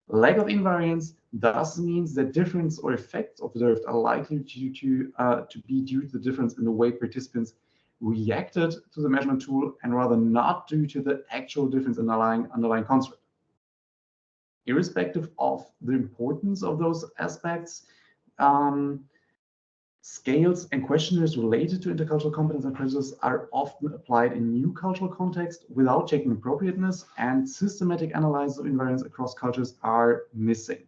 Lack of invariance thus means that difference or effects observed are likely to be due to the difference in the way participants reacted to the measurement tool and rather not due to the actual difference in underlying construct. Irrespective of the importance of those aspects, scales and questionnaires related to intercultural competence and prejudice are often applied in new cultural contexts without checking appropriateness, and systematic analysis of invariance across cultures are missing.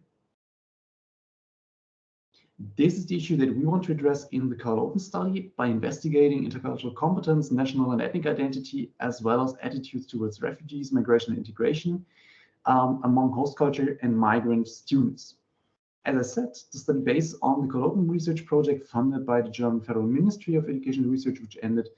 This is the issue that we want to address in the Code Open study by investigating intercultural competence, national and ethnic identity, as well as attitudes towards refugees, migration, and integration among host culture and migrant students. As I said, the study based on the Code Open research project funded by the German Federal Ministry of Education and Research, which ended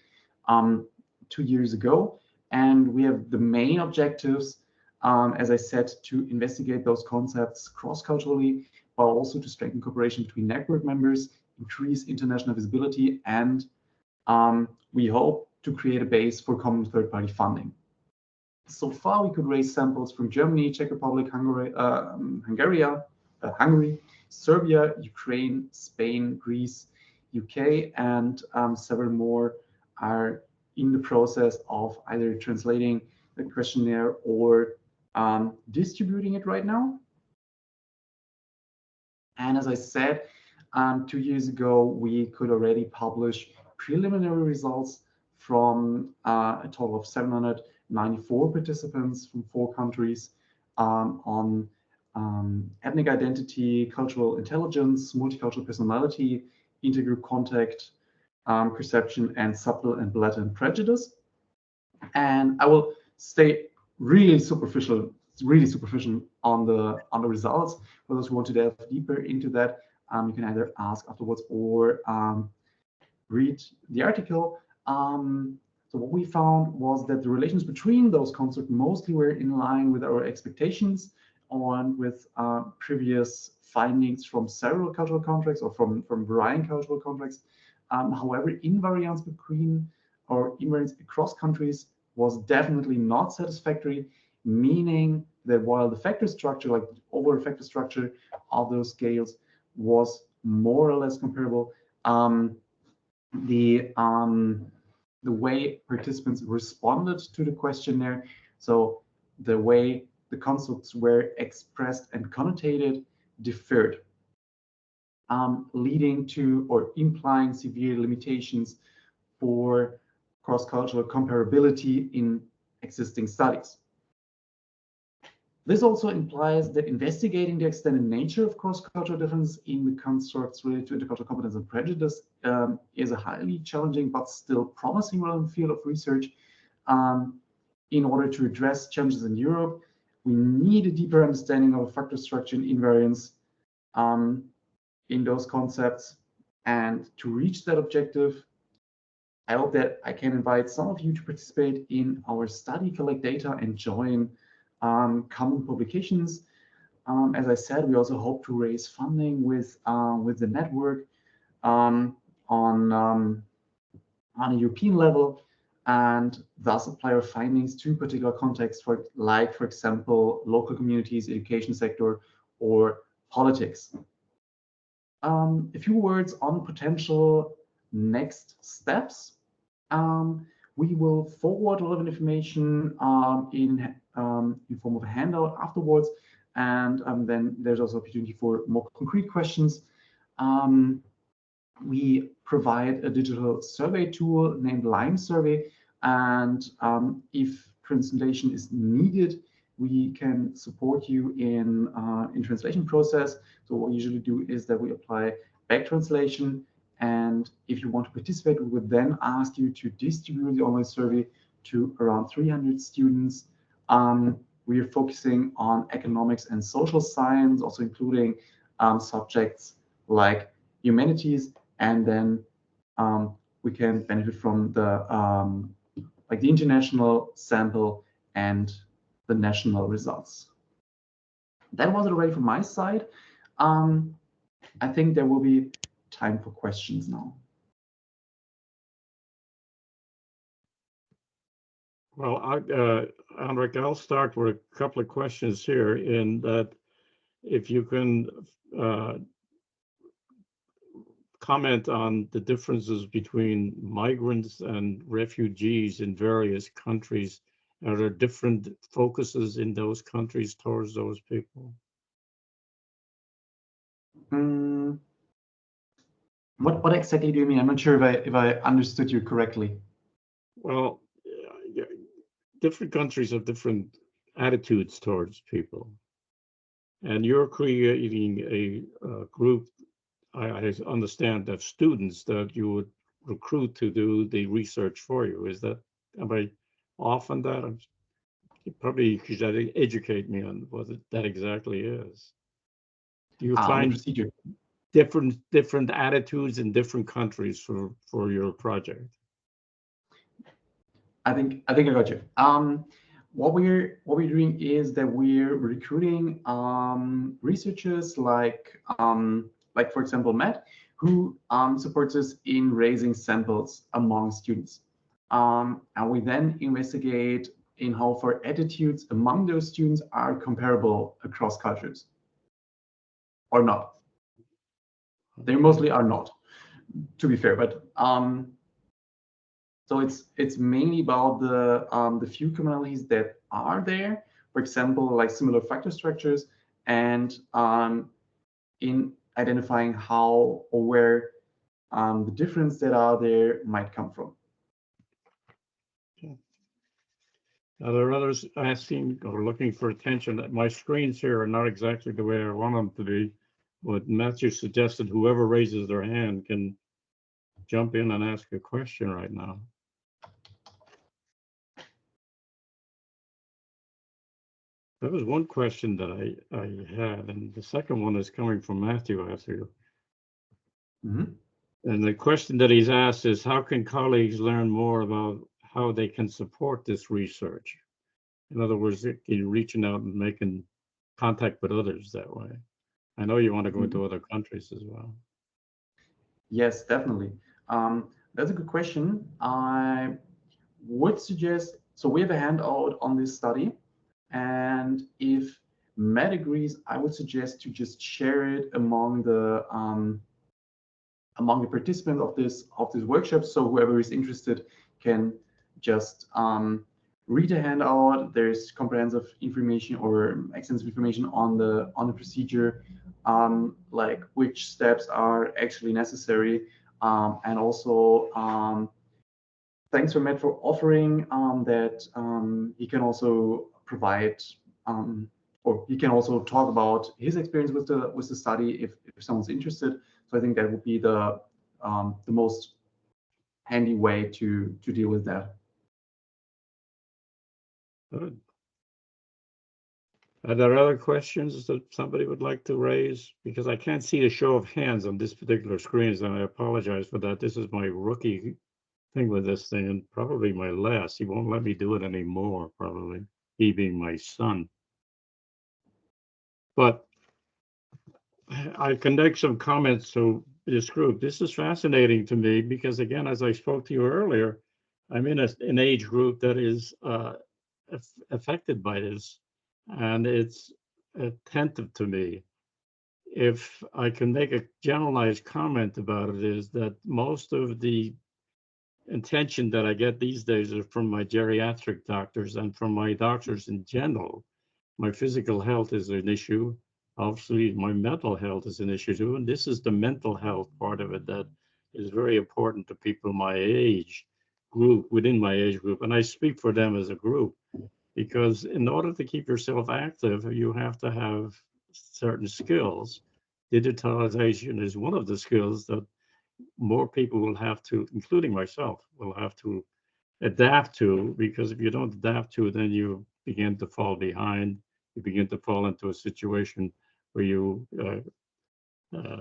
2 years ago. And we have the main objectives, as I said, to investigate those concepts cross-culturally, but also to strengthen cooperation between network members, increase international visibility, and we hope to create a base for common third-party funding. So far, we could raise samples from Germany, Czech Republic, Hungary, Serbia, Ukraine, Spain, Greece, UK, and several more are in the process of either translating the questionnaire or distributing it right now. And as I said, 2 years ago, we could already publish preliminary results from a total of 794 participants from 4 countries on ethnic identity, cultural intelligence, multicultural personality, intergroup contact, perception, and subtle and blatant prejudice. And I will stay really superficial on the results. For those who want to delve deeper into that, you can either ask afterwards or read the article. So what we found was that the relations between those constructs mostly were in line with our expectations and with previous findings from several cultural contracts or from varying cultural contracts. However, invariance between or invariance across countries was definitely not satisfactory, meaning that while the factor structure, like the overall factor structure of those scales, was more or less comparable, the way participants responded to the questionnaire, so the way the constructs were expressed and connotated, differed, leading to or implying severe limitations for cross-cultural comparability in existing studies. This also implies that investigating the extended nature of cross-cultural difference in the constructs related to intercultural competence and prejudice is a highly challenging but still promising relevant field of research. In order to address challenges in Europe, we need a deeper understanding of factor structure and invariance in those concepts. And to reach that objective, I hope that I can invite some of you to participate in our study, collect data, and join common publications. As I said, we also hope to raise funding with the network on a European level, and thus apply our findings to particular contexts, for example, local communities, education sector, or politics. A few words on potential next steps. We will forward a lot of information in form of a handout afterwards, and then there's also opportunity for more concrete questions. We provide a digital survey tool named Lime Survey, and if translation is needed, we can support you in translation process. So what we usually do is that we apply back translation, and if you want to participate, we would then ask you to distribute the online survey to around 300 students. We are focusing on economics and social science, also including subjects like humanities, and then we can benefit from the the international sample and the national results. That was it already from my side. I think there will be time for questions now. Well, Henrik, I'll start with a couple of questions here, in that if you can comment on the differences between migrants and refugees in various countries. Are there different focuses in those countries towards those people? What exactly do you mean? I'm not sure if I understood you correctly. Well, different countries have different attitudes towards people. And you're creating a group, I understand, of students that you would recruit to do the research for you. Is that, am I off on that? Probably you should educate me on what that exactly is. Do you find different attitudes in different countries for your project? I think I got you. What we're doing is that we're recruiting researchers like for example Matt, who supports us in raising samples among students, and we then investigate in how far attitudes among those students are comparable across cultures or not. They mostly are not, to be fair, but so it's mainly about the few commonalities that are there. For example, like similar factor structures, and in identifying how or where the difference that are there might come from. Now, there are others asking or looking for attention. That my screens here are not exactly the way I want them to be. What Matthew suggested, whoever raises their hand can jump in and ask a question right now. That was one question that I had, and the second one is coming from Matthew after. Mm-hmm. And the question that he's asked is, how can colleagues learn more about how they can support this research? In other words, you're reaching out and making contact with others that way. I know you want to go into other countries as well. Yes, definitely. That's a good question. I would suggest, so we have a handout on this study, and if Matt agrees, I would suggest to just share it among the participants of this workshop, so whoever is interested can just read a handout. There's comprehensive information or extensive information on the procedure, like which steps are actually necessary, and also thanks for Matt for offering that he can also provide or he can also talk about his experience with the study if someone's interested. So I think that would be the most handy way to deal with that. Good. Are there other questions that somebody would like to raise? Because I can't see a show of hands on this particular screen, and I apologize for that. This is my rookie thing with this thing, and probably my last. He won't let me do it anymore, probably, he being my son. But I can make some comments to this group. This is fascinating to me because, again, as I spoke to you earlier, I'm in an age group that is affected by this, and it's attentive to me. If I can make a generalized comment about it, is that most of the attention that I get these days are from my geriatric doctors and from my doctors in general. My physical health is an issue. Obviously, my mental health is an issue too, and this is the mental health part of it that is very important to people my age group, within my age group, and I speak for them as a group, because in order to keep yourself active, you have to have certain skills. Digitalization is one of the skills that more people will have to, including myself, will have to adapt to, because if you don't adapt to it, then you begin to fall behind. You begin to fall into a situation where you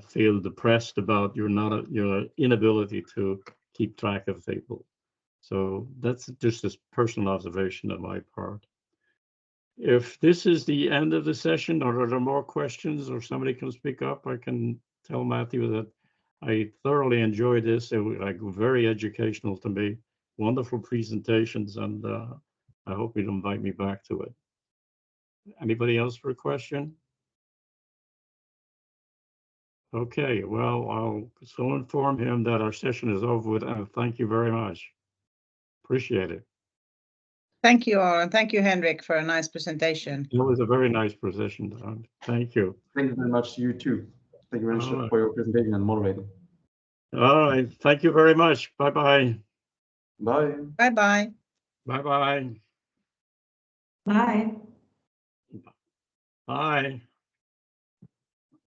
feel depressed about your inability to keep track of people. So that's just this personal observation on my part. If this is the end of the session, or are there more questions, or somebody can speak up, I can tell Matthew that I thoroughly enjoyed this. It was like very educational to me. Wonderful presentations, and I hope you'll invite me back to it. Anybody else for a question? Okay, well, I'll so inform him that our session is over with, and thank you very much. Appreciate it. Thank you all, and thank you, Henrik, for a nice presentation. It was a very nice presentation. Thank you. Thank you very much to you too. Thank you very much for your presentation and moderating. All right, thank you very much. Bye-bye. Bye. Bye-bye. Bye-bye. Bye. Bye.